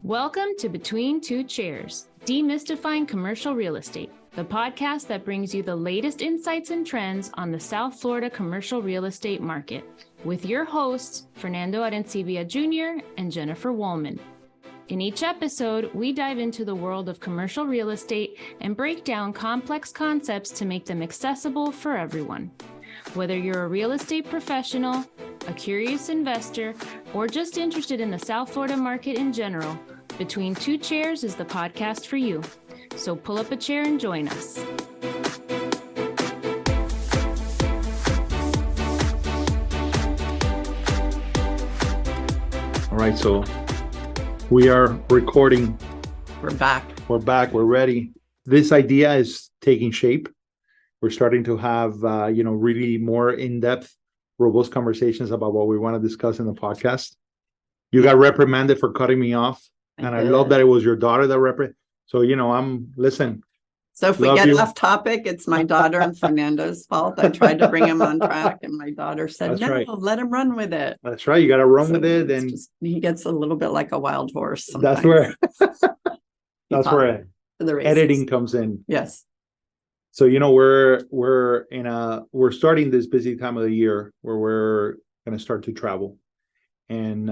Welcome to Between Two Chairs, Demystifying Commercial Real Estate, the podcast that brings you the latest insights and trends on the South Florida commercial real estate market, with your hosts, Fernando Arencibia Jr. and Jennifer Woolman. In each episode, we dive into the world of commercial real estate and break down complex concepts to make them accessible for everyone. Whether you're a real estate professional, a curious investor, or just interested in the South Florida market in general, Between Two Chairs is the podcast for you. So pull up a chair and join us. All right, so we are recording. We're back. We're back. We're ready. This idea is taking shape. We're starting to have, really more in-depth, robust conversations about what we want to discuss in the podcast. You got reprimanded for cutting me off. And I love that it was your daughter that So, listen. So if we get off topic, it's my daughter and Fernando's fault. I tried to bring him on track and my daughter said, let him run with it. That's right. You got to run with it. And he gets a little bit like a wild horse sometimes. That's where editing comes in. Yes. So, we're starting this busy time of the year where we're going to start to travel. And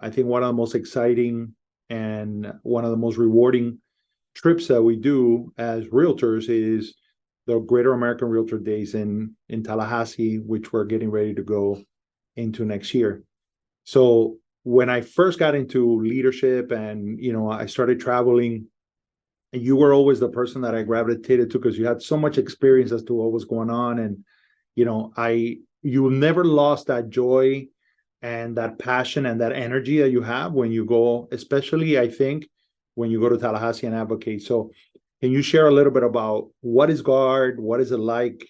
I think one of the most exciting and one of the most rewarding trips that we do as realtors is the Greater American Realtor Days in Tallahassee, which we're getting ready to go into next year. So when I first got into leadership and, I started traveling, you were always the person that I gravitated to because you had so much experience as to what was going on. And, you never lost that joy and that passion and that energy that you have when you go, especially, I think, when you go to Tallahassee and advocate. So can you share a little bit about what is GUARD? What is it like?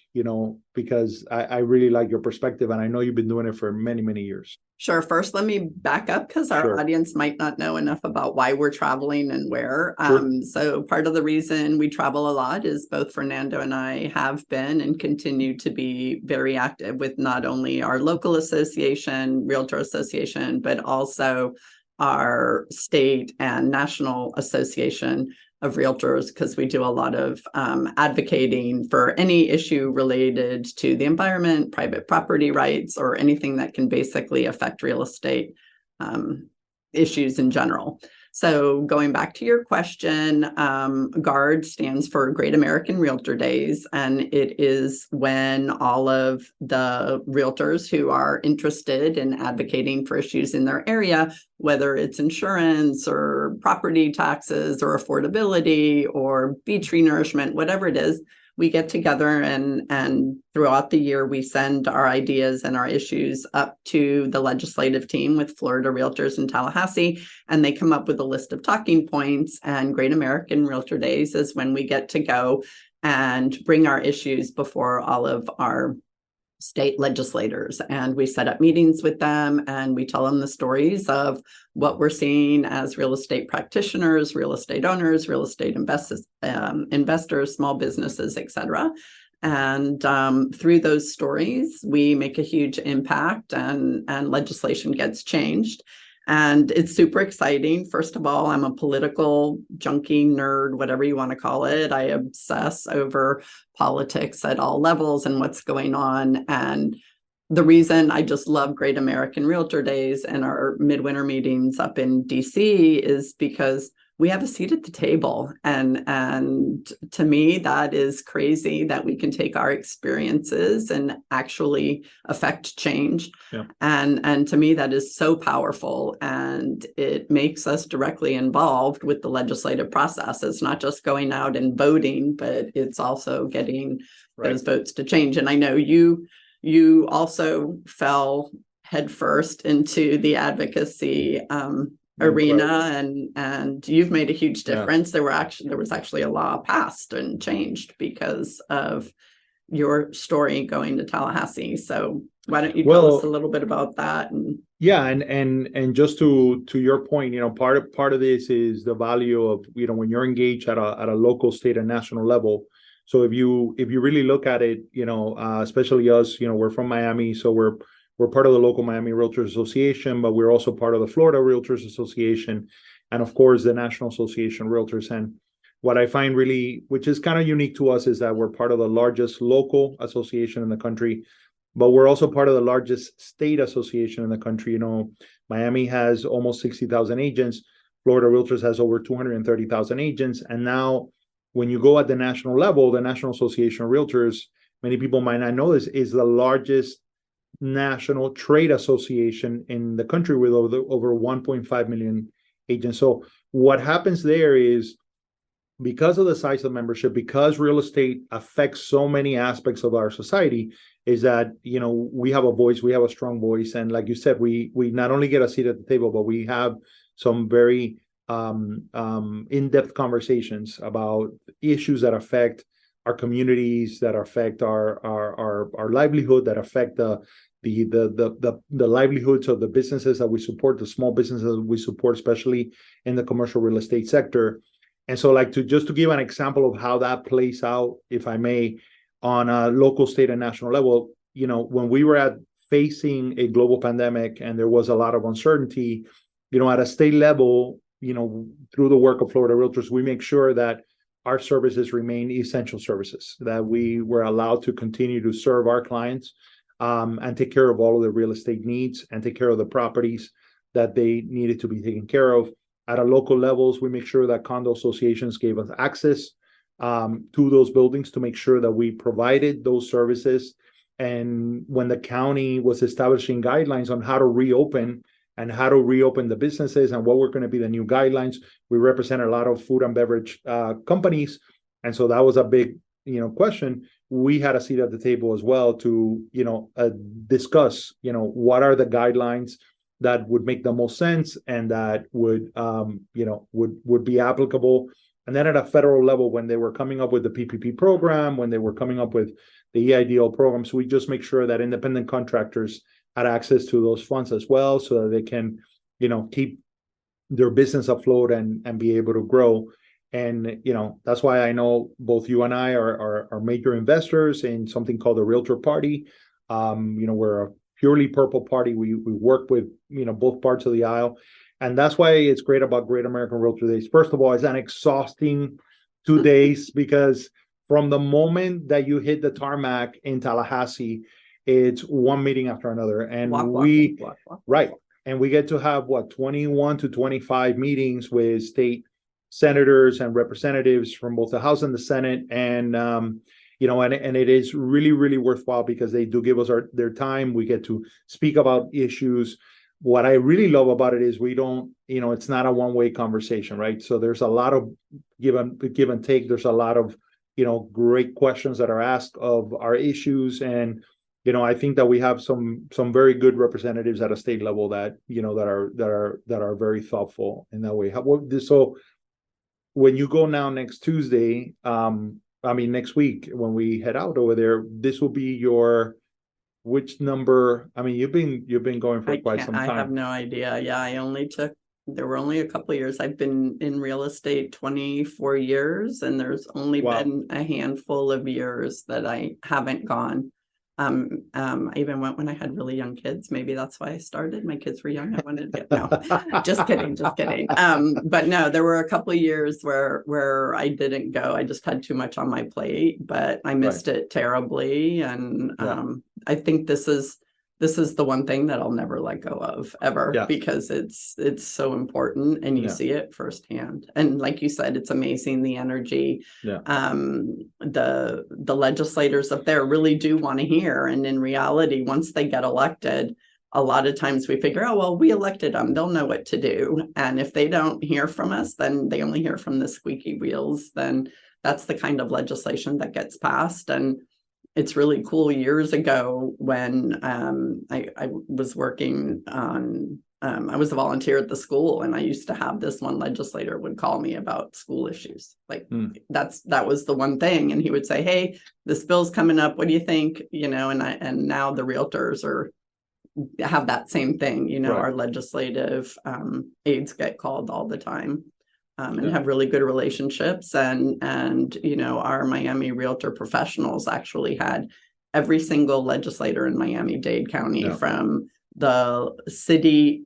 Because I really like your perspective and I know you've been doing it for many, many years. Sure. First, let me back up because our audience might not know enough about why we're traveling and where. So part of the reason we travel a lot is both Fernando and I have been and continue to be very active with not only our local association, Realtor Association, but also our state and national association of realtors, because we do a lot of advocating for any issue related to the environment, private property rights, or anything that can basically affect real estate issues in general. So going back to your question, GUARD stands for Great American Realtor Days, and it is when all of the realtors who are interested in advocating for issues in their area, whether it's insurance or property taxes or affordability or bee tree nourishment, whatever it is, we get together and throughout the year, we send our ideas and our issues up to the legislative team with Florida Realtors in Tallahassee, and they come up with a list of talking points. And Great American Realtor Days is when we get to go and bring our issues before all of our state legislators. And we set up meetings with them and we tell them the stories of what we're seeing as real estate practitioners, real estate owners, real estate investors, small businesses, etc. And through those stories, we make a huge impact and legislation gets changed. And it's super exciting. First of all, I'm a political junkie, nerd, whatever you want to call it. I obsess over politics at all levels and what's going on. And the reason I just love Great American Realtor Days and our midwinter meetings up in DC is because we have a seat at the table. And to me, that is crazy that we can take our experiences and actually affect change. Yeah. And to me, that is so powerful. And it makes us directly involved with the legislative process. It's not just going out and voting, but it's also getting those votes to change. And I know you also fell headfirst into the advocacy arena, and you've made a huge difference. There was actually a law passed and changed because of your story going to Tallahassee. So why don't you tell us a little bit about that? And just to your point, part of this is the value of when you're engaged at a local, state, and national level. So if you really look at it, especially us, we're from Miami, so we're part of the local Miami Realtors Association, but we're also part of the Florida Realtors Association. and of course the National Association of Realtors. And what I find really, which is kind of unique to us, is that we're part of the largest local association in the country, but we're also part of the largest state association in the country. Miami has almost 60,000 agents. Florida Realtors has over 230,000 agents. And now when you go at the national level, the National Association of Realtors, many people might not know this, is the largest national trade association in the country with over 1.5 million agents. So what happens there is, because of the size of membership, because real estate affects so many aspects of our society, is that, we have a voice, we have a strong voice. And like you said, we not only get a seat at the table, but we have some very in-depth conversations about issues that affect our communities, that affect our livelihood, that affect the livelihoods of the businesses that we support, the small businesses that we support, especially in the commercial real estate sector. And so, to give an example of how that plays out, if I may, on a local, state, and national level, when we were facing a global pandemic and there was a lot of uncertainty, at a state level, through the work of Florida Realtors, we make sure that our services remain essential services, that we were allowed to continue to serve our clients and take care of all of the real estate needs and take care of the properties that they needed to be taken care of. At a local levels, we make sure that condo associations gave us access to those buildings to make sure that we provided those services. And when the county was establishing guidelines on how to reopen the businesses and what were going to be the new guidelines, we represent a lot of food and beverage companies. And so that was a big, question. We had a seat at the table as well to, discuss, what are the guidelines that would make the most sense and that would be applicable. And then at a federal level, when they were coming up with the PPP program, when they were coming up with the EIDL program, so we just make sure that independent contractors had access to those funds as well, so that they can, keep their business afloat and be able to grow. And, that's why I know both you and I are major investors in something called the Realtor Party. We're a purely purple party. We work with, both parts of the aisle. And that's why it's great about Great American Realtor Days. First of all, it's an exhausting 2 days, because from the moment that you hit the tarmac in Tallahassee, it's one meeting after another. And walk. Right. And we get to have 21 to 25 meetings with state senators and representatives from both the House and the Senate. And, and it is really, really worthwhile because they do give us their time. We get to speak about issues. What I really love about it is we don't, it's not a one-way conversation, right? So there's a lot of give and take. There's a lot of, great questions that are asked of our issues. And, I think that we have some very good representatives at a state level that, that are very thoughtful in that way. So when you go now next Tuesday, next week, when we head out over there, this will be your which number? You've been going for quite some time. I have no idea. Yeah, there were only a couple of years. I've been in real estate 24 years, and there's only been a handful of years that I haven't gone. I even went when I had really young kids. Maybe that's why I started. My kids were young. I wanted to get just kidding. But no, there were a couple of years where I didn't go. I just had too much on my plate, but I missed it terribly. And I think this is the one thing that I'll never let go of ever, because it's so important, and you see it firsthand. And like you said, it's amazing, the energy. The legislators up there really do want to hear. And in reality, once they get elected, a lot of times we figure, oh, well, we elected them, they'll know what to do. And if they don't hear from us, then they only hear from the squeaky wheels. Then that's the kind of legislation that gets passed. And it's really cool. Years ago, when I was working on, I was a volunteer at the school, and I used to have this one legislator would call me about school issues. That was the one thing. And he would say, hey, this bill's coming up. What do you think? And now the realtors have that same thing. Our legislative aides get called all the time. And have really good relationships. And our Miami realtor professionals actually had every single legislator in Miami-Dade County, from the city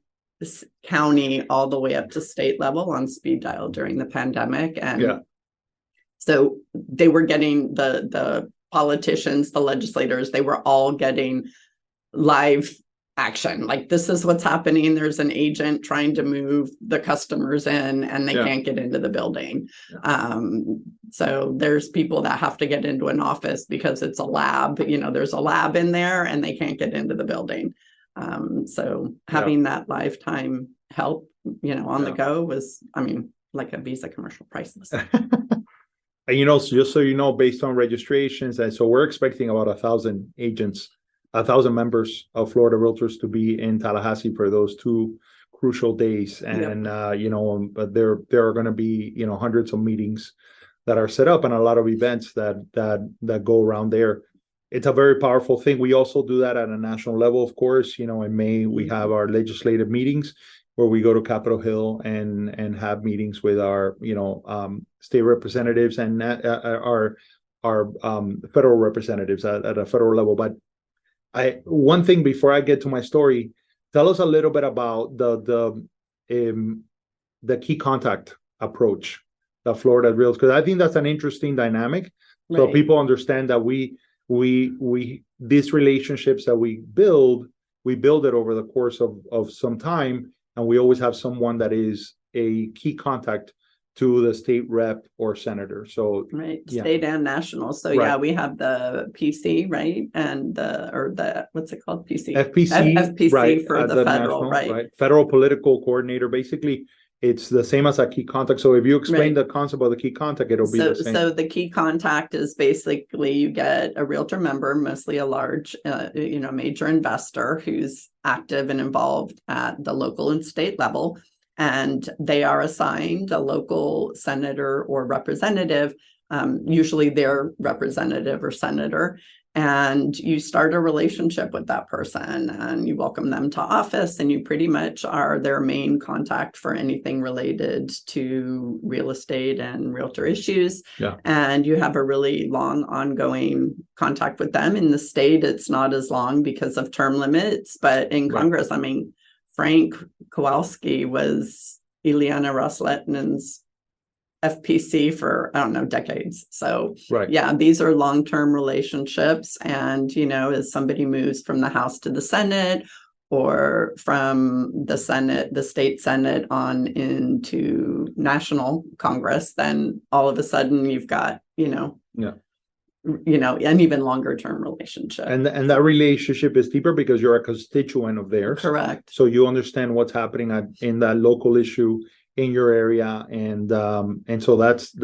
county all the way up to state level on speed dial during the pandemic. And so they were getting the politicians, the legislators, they were all getting live action. Like, this is what's happening. There's an agent trying to move the customers in and they can't get into the building. So there's people that have to get into an office because it's a lab, there's a lab in there and they can't get into the building. So having that lifetime help, on the go was, like a Visa commercial, priceless. And just so you know, based on registrations, and so we're expecting about 1,000 agents, 1,000 members of Florida Realtors to be in Tallahassee for those 2 crucial days. And but there are going to be hundreds of meetings that are set up and a lot of events that go around there. It's a very powerful thing. We also do that at a national level, of course. In May we have our legislative meetings where we go to Capitol Hill and have meetings with our state representatives and our federal representatives at a federal level. But one thing before I get to my story, tell us a little bit about the key contact approach that Florida Realtors, because I think that's an interesting dynamic. So people understand that we these relationships that we build it over the course of some time, and we always have someone that is a key contact to the state rep or senator. So state and national. So we have the PC, right? And the what's it called? PC. FPC. FPC for the federal, national, Federal political coordinator. Basically, it's the same as a key contact. So if you explain the concept of the key contact, it'll be the same. So the key contact is basically you get a realtor member, mostly a large, major investor who's active and involved at the local and state level. And they are assigned a local senator or representative, usually their representative or senator. And you start a relationship with that person and you welcome them to office, and you pretty much are their main contact for anything related to real estate and realtor issues. And you have a really long ongoing contact with them. In the state, it's not as long because of term limits, but in Congress, Frank Kowalski was Ileana Ros-Lehtinen FPC for, decades. So these are long-term relationships. And, as somebody moves from the House to the Senate, or from the Senate, the state Senate on into national Congress, then all of a sudden you've got, an even longer term relationship. And that relationship is deeper because you're a constituent of theirs. Correct. So you understand what's happening in that local issue in your area. And so that's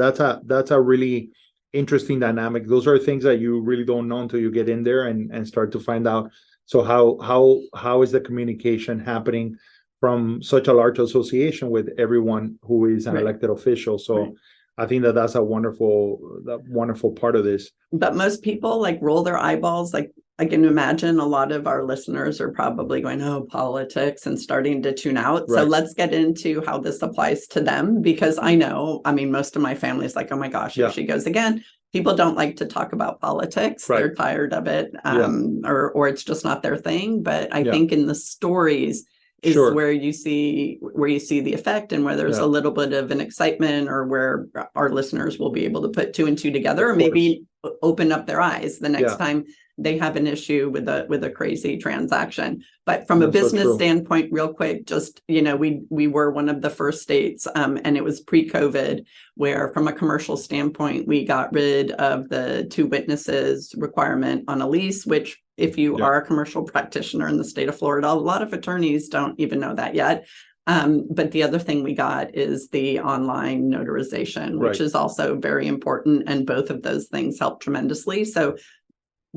a really interesting dynamic. Those are things that you really don't know until you get in there and start to find out. So how is the communication happening from such a large association with everyone who is an elected official? So I think that's a wonderful part of this. But most people roll their eyeballs. I can imagine a lot of our listeners are probably going, oh, politics, and starting to tune out. So let's get into how this applies to them, because I know, most of my family is like, oh my gosh, here she goes again. People don't like to talk about politics. They're tired of it, or it's just not their thing. But I think in the stories is where you see the effect, and where there's a little bit of an excitement, or where our listeners will be able to put 2 and 2 together, or maybe open up their eyes the next time they have an issue with a crazy transaction. But from a business standpoint, real quick, just, we were one of the first states, and it was pre-COVID, where from a commercial standpoint, we got rid of the 2 witnesses requirement on a lease, which if you are a commercial practitioner in the state of Florida, a lot of attorneys don't even know that yet. But the other thing we got is the online notarization, which is also very important. And both of those things help tremendously. So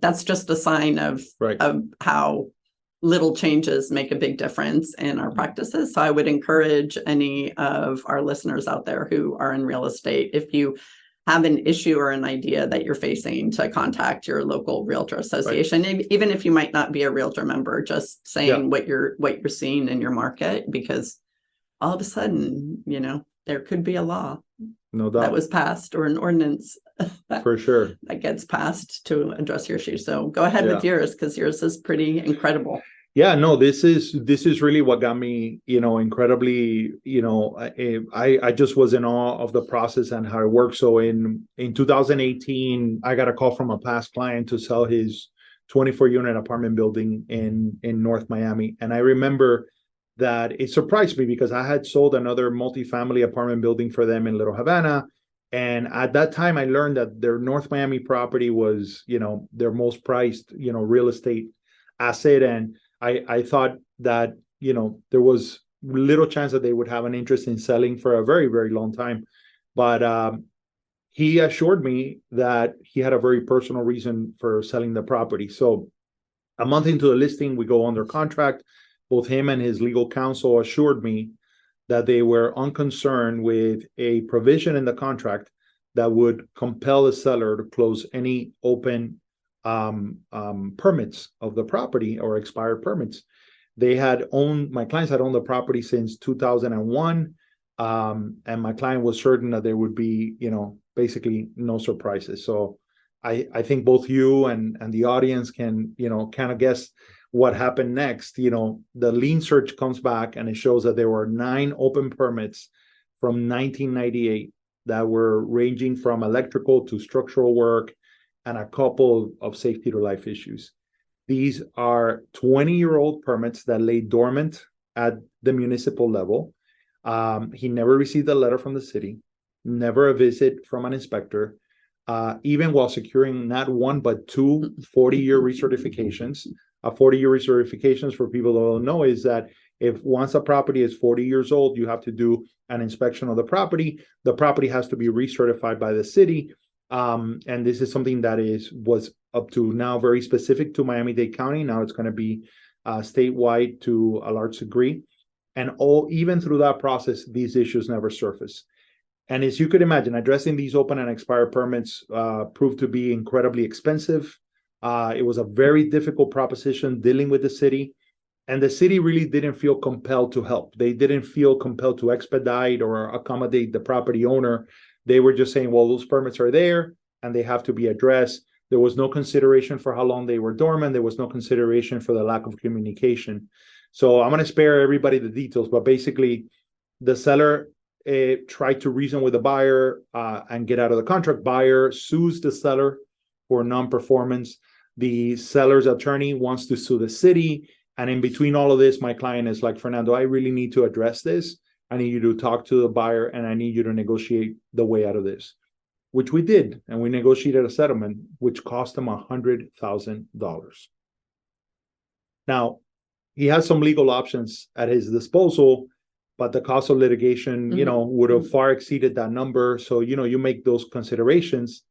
that's just a sign of how little changes make a big difference in our practices. So I would encourage any of our listeners out there who are in real estate, if you have an issue or an idea that you're facing, to contact your local realtor association, even if you might not be a realtor member, just saying what you're seeing in your market, because all of a sudden, there could be a law that was passed, or an ordinance that gets passed to address your issue. So go ahead with yours, because yours is pretty incredible. Yeah, no, this is really what got me, incredibly, I just was in awe of the process and how it works. So in 2018, I got a call from a past client to sell his 24 unit apartment building in North Miami. And I remember that it surprised me because I had sold another multifamily apartment building for them in Little Havana. And at that time, I learned that their North Miami property was, their most priced, real estate asset. And I thought that, there was little chance that they would have an interest in selling for a very, very long time. But he assured me that he had a very personal reason for selling the property. So a month into the listing, we go under contract. Both him and his legal counsel assured me that they were unconcerned with a provision in the contract that would compel the seller to close any open permits of the property or expired permits. My clients had owned the property since 2001. And my client was certain that there would be, basically no surprises. So I think both you and the audience can, kind of guess what happened next. The lien search comes back and it shows that there were 9 open permits from 1998 that were ranging from electrical to structural work and a couple of safety to life issues. These are 20-year-old permits that lay dormant at the municipal level. He never received a letter from the city, never a visit from an inspector, even while securing not one but 2 40-year recertifications. A 40-year recertifications, for people who don't know, is that if once a property is 40 years old, you have to do an inspection of the property. The property has to be recertified by the city. And this is something that was up to now very specific to Miami-Dade County. Now it's going to be statewide to a large degree. And even through that process, these issues never surface. And as you could imagine, addressing these open and expired permits proved to be incredibly expensive. It was a very difficult proposition dealing with the city. And the city really didn't feel compelled to help. They didn't feel compelled to expedite or accommodate the property owner. They were just saying, well, those permits are there and they have to be addressed. There was no consideration for how long they were dormant. There was no consideration for the lack of communication. So I'm going to spare everybody the details, but basically the seller tried to reason with the buyer and get out of the contract. Buyer sues the seller for non-performance. The seller's attorney wants to sue the city. And in between all of this, my client is like, Fernando, I really need to address this. I need you to talk to the buyer and I need you to negotiate the way out of this, which we did. And we negotiated a settlement, which cost him $100,000. Now, he has some legal options at his disposal, but the cost of litigation, would have far exceeded that number. So, you make those considerations.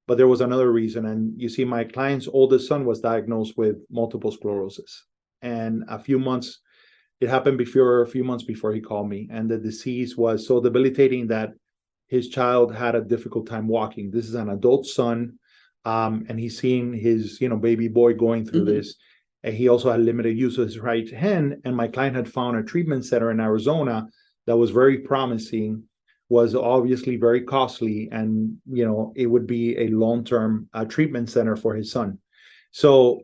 But there was another reason. And you see, my client's oldest son was diagnosed with multiple sclerosis. And it happened a few months before he called me. And the disease was so debilitating that his child had a difficult time walking. This is an adult son. And he's seen his, baby boy going through this. And he also had limited use of his right hand. And my client had found a treatment center in Arizona that was very promising, was obviously very costly. And, it would be a long-term treatment center for his son. So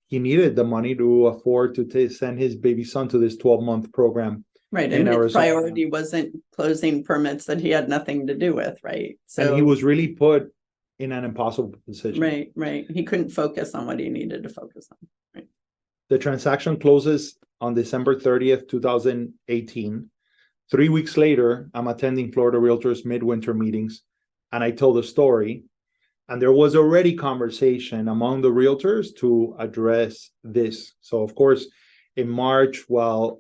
he needed the money to afford to send his baby son to this 12-month program. Right. And his priority wasn't closing permits that he had nothing to do with. Right. So and he was really put in an impossible position. Right. He couldn't focus on what he needed to focus on. Right. The transaction closes on December 30th, 2018. 3 weeks later, I'm attending Florida Realtors midwinter meetings, and I told the story. And there was already conversation among the realtors to address this. So, of course, in March, while,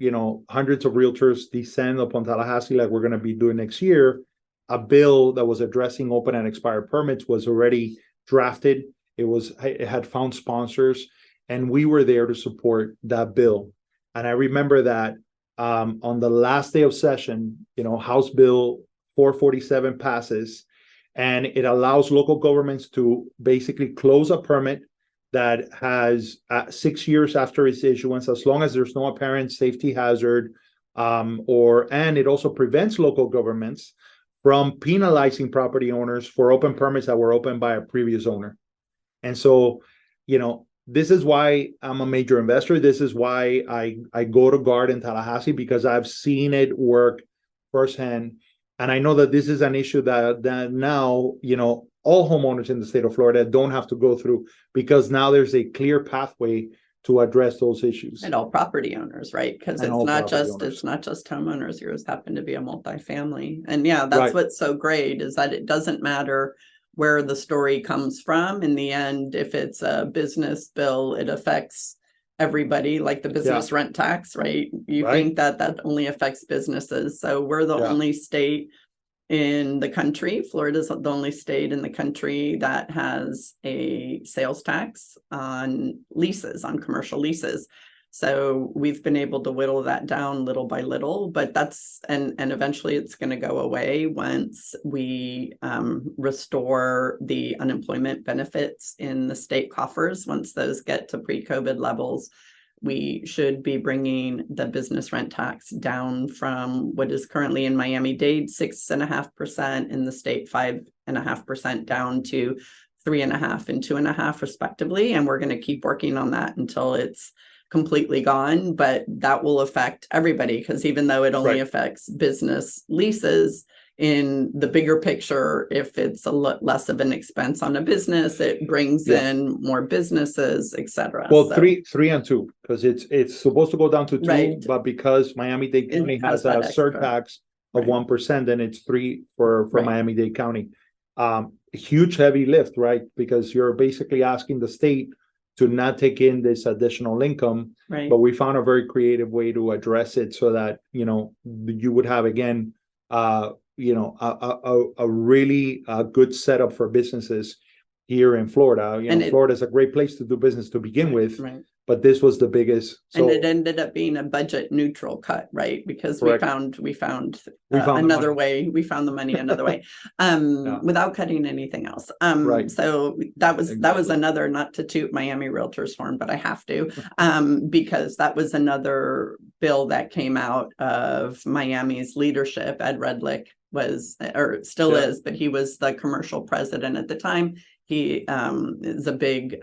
hundreds of realtors descend upon Tallahassee like we're going to be doing next year, a bill that was addressing open and expired permits was already drafted. It had found sponsors, and we were there to support that bill. And I remember that on the last day of session, House Bill 447 passes, and it allows local governments to basically close a permit that has 6 years after its issuance, as long as there's no apparent safety hazard, and it also prevents local governments from penalizing property owners for open permits that were opened by a previous owner. And so, this is why I'm a major investor. This is why I go to guard in Tallahassee, because I've seen it work firsthand. And I know that this is an issue that now, all homeowners in the state of Florida don't have to go through, because now there's a clear pathway to address those issues. And all property owners, right? Because it's not just homeowners. Yours happen to be a multifamily. And that's right. What's so great is that it doesn't matter where the story comes from. In the end, if it's a business bill, it affects everybody, like the business rent tax, right? You think that only affects businesses. So we're the only state in the country. Florida's the only state in the country that has a sales tax on leases, on commercial leases. So we've been able to whittle that down little by little, but and eventually it's going to go away once we restore the unemployment benefits in the state coffers. Once those get to pre-COVID levels, we should be bringing the business rent tax down from what is currently in Miami-Dade 6.5%, in the state 5.5%, down to 3.5% and 2.5% respectively. And we're going to keep working on that until it's completely gone, but that will affect everybody, because even though it only affects business leases, in the bigger picture, if it's a lot less of an expense on a business, it brings in more businesses, etc. Well, so, three and two, because it's supposed to go down to 2, but because Miami-Dade County has a surtax of 1%, then it's 3 for Miami-Dade County. Huge heavy lift, right? Because you're basically asking the state to not take in this additional income, but we found a very creative way to address it so that you would have again a really good setup for businesses here in Florida. Florida is a great place to do business to begin with, but this was the biggest. So, and it ended up being a budget neutral cut, right? Because we found another way. We found the money another way, without cutting anything else. So that was another, not to toot Miami Realtors horn, but I have to, because that was another bill that came out of Miami's leadership. Ed Redlick was, or still is, but he was the commercial president at the time. He is a big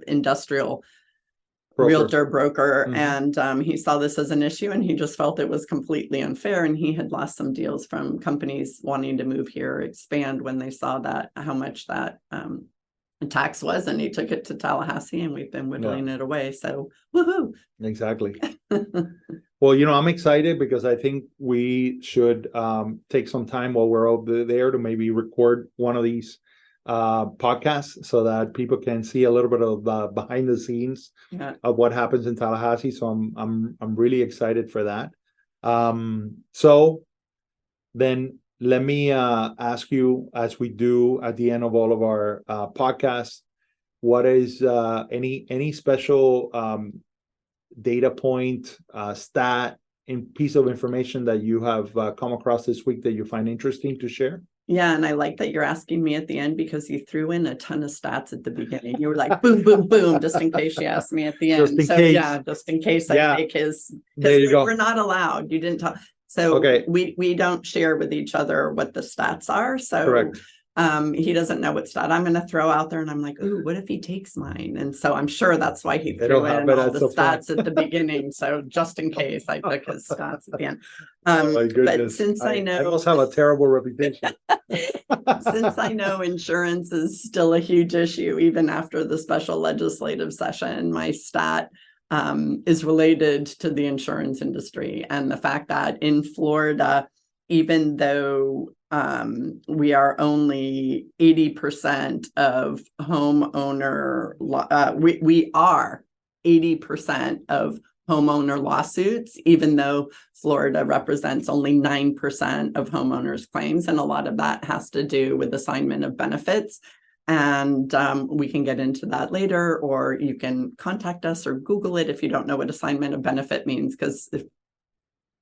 industrial realtor broker, and he saw this as an issue, and he just felt it was completely unfair, and he had lost some deals from companies wanting to move here, expand, when they saw that how much that tax was, and he took it to Tallahassee, and we've been whittling it away. So woohoo! Exactly. Well, I'm excited because I think we should take some time while we're over there to maybe record one of these podcasts so that people can see a little bit of behind the scenes of what happens in Tallahassee. So I'm really excited for that. So then let me ask you, as we do at the end of all of our podcasts, what is any special data point, stat, and piece of information that you have come across this week that you find interesting to share? Yeah, and I like that you're asking me at the end, because you threw in a ton of stats at the beginning. You were like, boom, boom, boom, just in case you asked me at the end. Just in case I take his, because we're not allowed. You didn't talk. So we don't share with each other what the stats are. So he doesn't know what stat I'm going to throw out there, and I'm like, ooh, what if he takes mine? And so I'm sure that's why he threw in all the stats at the beginning. So just in case, I took his stats at the end. But since I know, I almost have a terrible reputation. Since I know insurance is still a huge issue, even after the special legislative session, my stat is related to the insurance industry, and the fact that in Florida, even though we are only 80% of homeowner, we are 80% of homeowner lawsuits, even though Florida represents only 9% of homeowners claims. And a lot of that has to do with assignment of benefits. And we can get into that later, or you can contact us or Google it if you don't know what assignment of benefit means, because if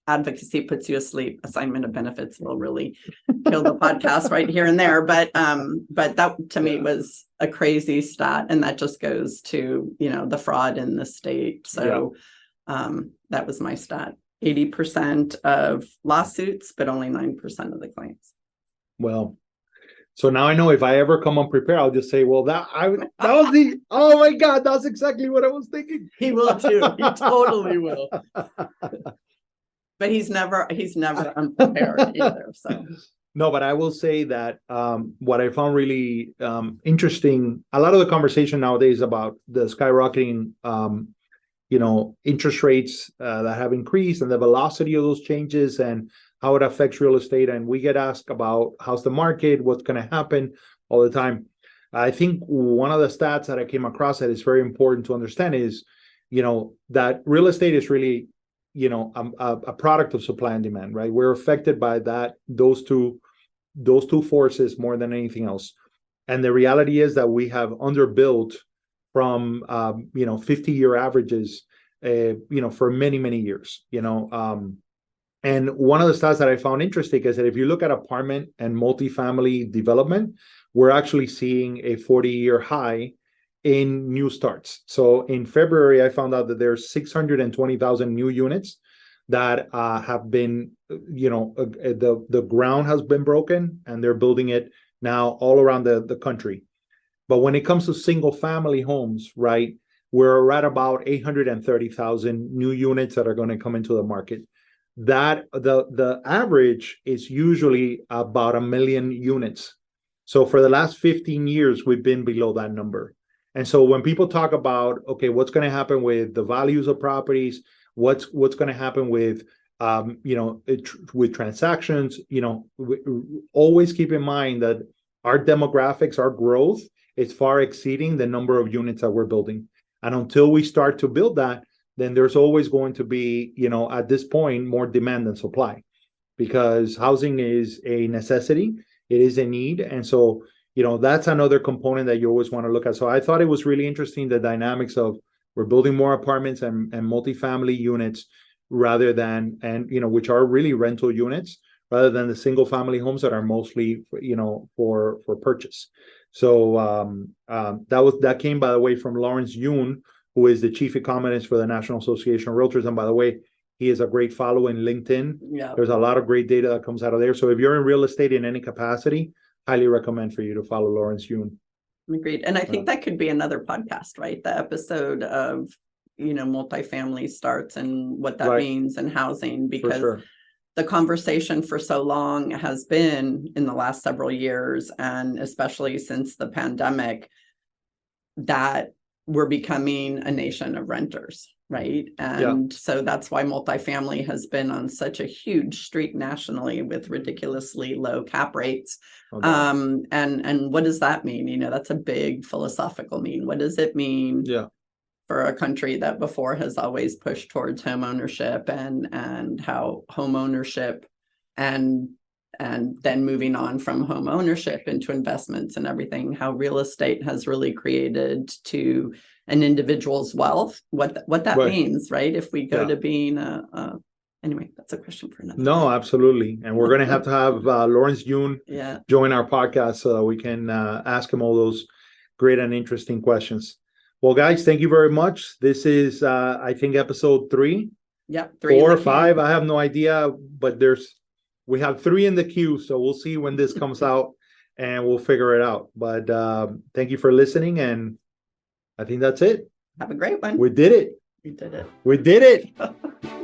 advocacy puts you asleep, assignment of benefits will really kill the podcast right here and there. But that to me was a crazy stat, and that just goes to the fraud in the state. So that was my stat: 80% of lawsuits, but only 9% of the claims. Well, So now I know if I ever come unprepared, I'll just say, well, that was the, oh my God, that's exactly what I was thinking. He will too. He totally will. But he's never unprepared either. So no, but I will say that what I found really interesting, a lot of the conversation nowadays about the skyrocketing interest rates that have increased and the velocity of those changes and how it affects real estate. And we get asked about how's the market, what's going to happen all the time. I think one of the stats that I came across that is very important to understand is, that real estate is really, a product of supply and demand, right? We're affected by those two forces more than anything else. And the reality is that we have underbuilt from 50-year averages for many years. And one of the stats that I found interesting is that if you look at apartment and multifamily development, we're actually seeing a 40-year high in new starts. So in February, I found out that there's 620,000 new units that have been, the ground has been broken and they're building it now all around the country. But when it comes to single family homes, right, we're at about 830,000 new units that are going to come into the market. That the average is usually about 1 million units. So for the last 15 years, we've been below that number. And so when people talk about, okay, what's going to happen with the values of properties, what's going to happen with with transactions, always keep in mind that our demographics, our growth is far exceeding the number of units that we're building. And until we start to build that, then there's always going to be, at this point, more demand than supply, because housing is a necessity. It is a need. And so, that's another component that you always want to look at. So I thought it was really interesting, the dynamics of we're building more apartments and multifamily units rather than, which are really rental units, rather than the single family homes that are mostly, for purchase. So that came, by the way, from Lawrence Yun, who is the chief economist for the National Association of Realtors. And by the way, he is a great follow in LinkedIn. Yeah. There's a lot of great data that comes out of there. So if you're in real estate in any capacity, highly recommend for you to follow Lawrence Yun. Agreed. And I think that could be another podcast, right? The episode of, multifamily starts and what that means in housing, because the conversation for so long has been in the last several years, and especially since the pandemic, that we're becoming a nation of renters, right? And so that's why multifamily has been on such a huge streak nationally with ridiculously low cap rates. And what does that mean? That's a big philosophical mean. What does it mean for a country that before has always pushed towards home ownership and how home ownership and then moving on from home ownership into investments and everything, how real estate has really created to an individual's wealth, what that means, right? If we go to being anyway, that's a question for another day. Absolutely. And we're going to have Lawrence Yun join our podcast so that we can ask him all those great and interesting questions. Well, guys, thank you very much. This is, I think, episode 3. Yep. 4 or 5. I have no idea, but we have 3 in the queue. So we'll see when this comes out and we'll figure it out. But thank you for listening. And I think that's it. Have a great one. We did it. We did it. We did it.